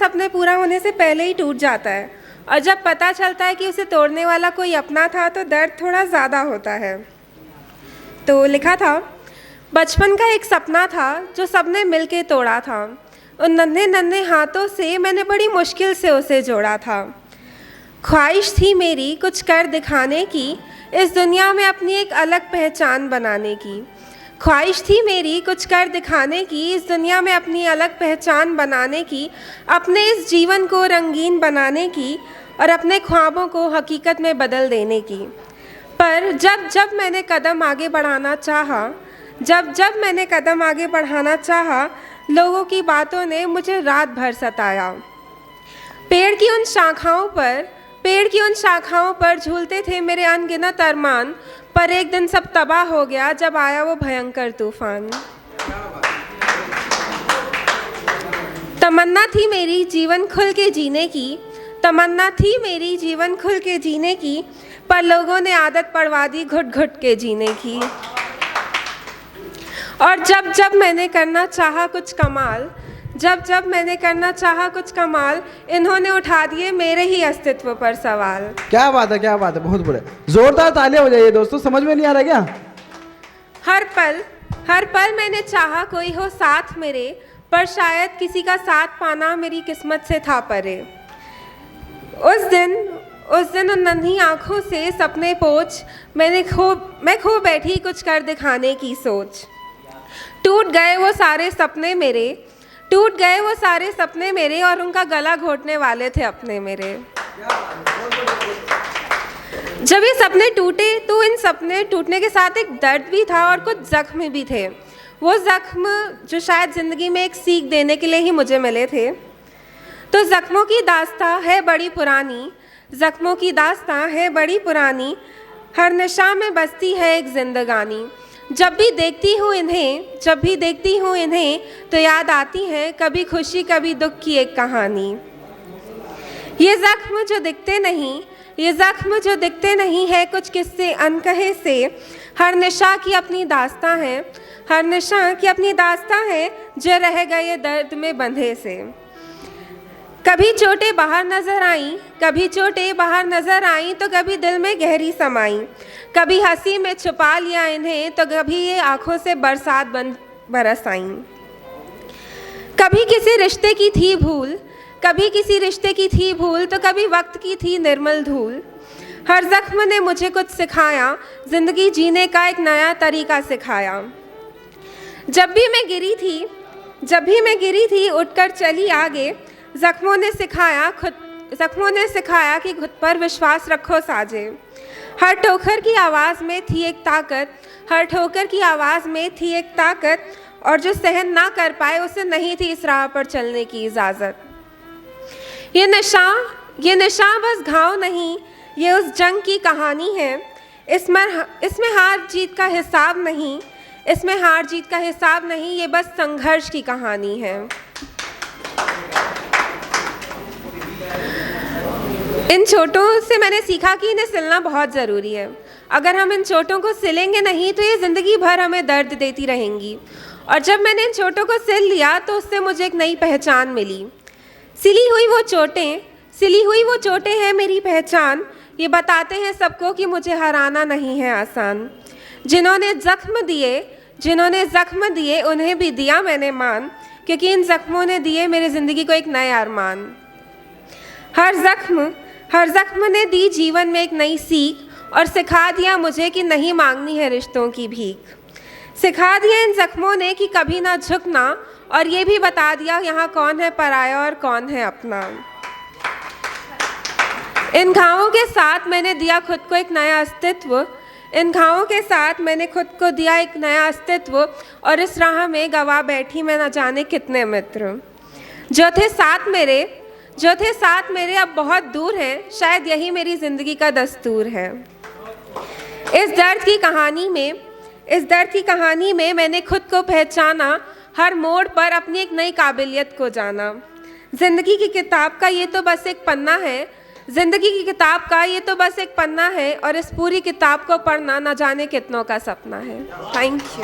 सपने पूरा होने से पहले ही टूट जाता है, और जब पता चलता है कि उसे तोड़ने वाला कोई अपना था तो दर्द थोड़ा ज़्यादा होता है। तो लिखा था, बचपन का एक सपना था जो सबने मिलके तोड़ा था। उन नन्हे नन्हे हाथों से मैंने बड़ी मुश्किल से उसे जोड़ा था। ख्वाहिश थी मेरी कुछ कर दिखाने की, इस दुनिया में अपनी एक अलग पहचान बनाने की। ख्वाहिश थी मेरी कुछ कर दिखाने की, इस दुनिया में अपनी अलग पहचान बनाने की, अपने इस जीवन को रंगीन बनाने की और अपने ख्वाबों को हकीकत में बदल देने की। पर जब जब मैंने कदम आगे बढ़ाना चाहा, जब मैंने कदम आगे बढ़ाना चाहा, लोगों की बातों ने मुझे रात भर सताया। पेड़ की उन शाखाओं पर झूलते थे मेरे अनगिनत अरमान, पर एक दिन सब तबाह हो गया जब आया वो भयंकर तूफान। तमन्ना थी मेरी जीवन खुल के जीने की, तमन्ना थी मेरी जीवन खुल के जीने की, पर लोगों ने आदत पड़वा दी घुट घुट के जीने की। और जब जब मैंने करना चाहा कुछ कमाल, जब मैंने करना चाहा कुछ कमाल, इन्होंने उठा दिए मेरे ही अस्तित्व पर सवाल। क्या बात है, क्या बात है, बहुत बढ़िया, जोरदार तालियां हो जाइए दोस्तों। समझ में नहीं आ रहा क्या? हर पल मैंने चाहा कोई हो साथ मेरे, पर शायद किसी का साथ पाना मेरी किस्मत से था परे। उस दिन उन नन्ही आँखों से सपने पोंछ मैं खो बैठी कुछ कर दिखाने की सोच। टूट गए वो सारे सपने मेरे और उनका गला घोटने वाले थे अपने मेरे। जब ये सपने टूटे तो इन सपने टूटने के साथ एक दर्द भी था और कुछ जख्म भी थे। वो जख्म जो शायद ज़िंदगी में एक सीख देने के लिए ही मुझे मिले थे। तो जख्मों की दास्तां है बड़ी पुरानी, हर निशा में बसती है एक जिंदगानी। जब भी देखती हूँ इन्हें तो याद आती है कभी खुशी कभी दुख की एक कहानी। ये जख्म जो दिखते नहीं है कुछ किस्से अनकहे से, हर निशा की अपनी दास्तां है जो रह गए दर्द में बंधे से। कभी चोटें बाहर नजर आईं तो कभी दिल में गहरी समाई, कभी हंसी में छुपा लिया इन्हें तो कभी ये आंखों से बरसात बरस आईं। कभी किसी रिश्ते की थी भूल तो कभी वक्त की थी निर्मल धूल। हर जख्म ने मुझे कुछ सिखाया, जिंदगी जीने का एक नया तरीका सिखाया। जब भी मैं गिरी थी उठकर चली आगे, जख्मों ने सिखाया कि खुद पर विश्वास रखो साजे। हर ठोकर की आवाज़ में थी एक ताकत, और जो सहन ना कर पाए उसे नहीं थी इस राह पर चलने की इजाज़त। ये निशा बस घाव नहीं, ये उस जंग की कहानी है। इसमें हार जीत का हिसाब नहीं, ये बस संघर्ष की कहानी है। इन चोटों से मैंने सीखा कि इन्हें सिलना बहुत ज़रूरी है। अगर हम इन चोटों को सिलेंगे नहीं तो ये ज़िंदगी भर हमें दर्द देती रहेंगी। और जब मैंने इन चोटों को सिल लिया तो उससे मुझे एक नई पहचान मिली। सिली हुई वो चोटें हैं मेरी पहचान, ये बताते हैं सबको कि मुझे हराना नहीं है आसान। जिन्होंने जख्म दिए उन्हें भी दिया मैंने मान, क्योंकि इन जख्मों ने दिए मेरी ज़िंदगी को एक नया अरमान। हर जख्म ने दी जीवन में एक नई सीख, और सिखा दिया मुझे कि नहीं मांगनी है रिश्तों की भीख। सिखा दिया इन जख्मों ने कि कभी ना झुकना, और ये भी बता दिया यहाँ कौन है पराया और कौन है अपना। इन घावों के साथ मैंने दिया खुद को एक नया अस्तित्व, और इस राह में गवा बैठी मैं न जाने कितने मित्र। जो थे साथ मेरे अब बहुत दूर हैं, शायद यही मेरी ज़िंदगी का दस्तूर है। इस दर्द की कहानी में मैंने खुद को पहचाना, हर मोड़ पर अपनी एक नई काबिलियत को जाना। ज़िंदगी की किताब का ये तो बस एक पन्ना है, और इस पूरी किताब को पढ़ना न जाने कितनों का सपना है। Thank you.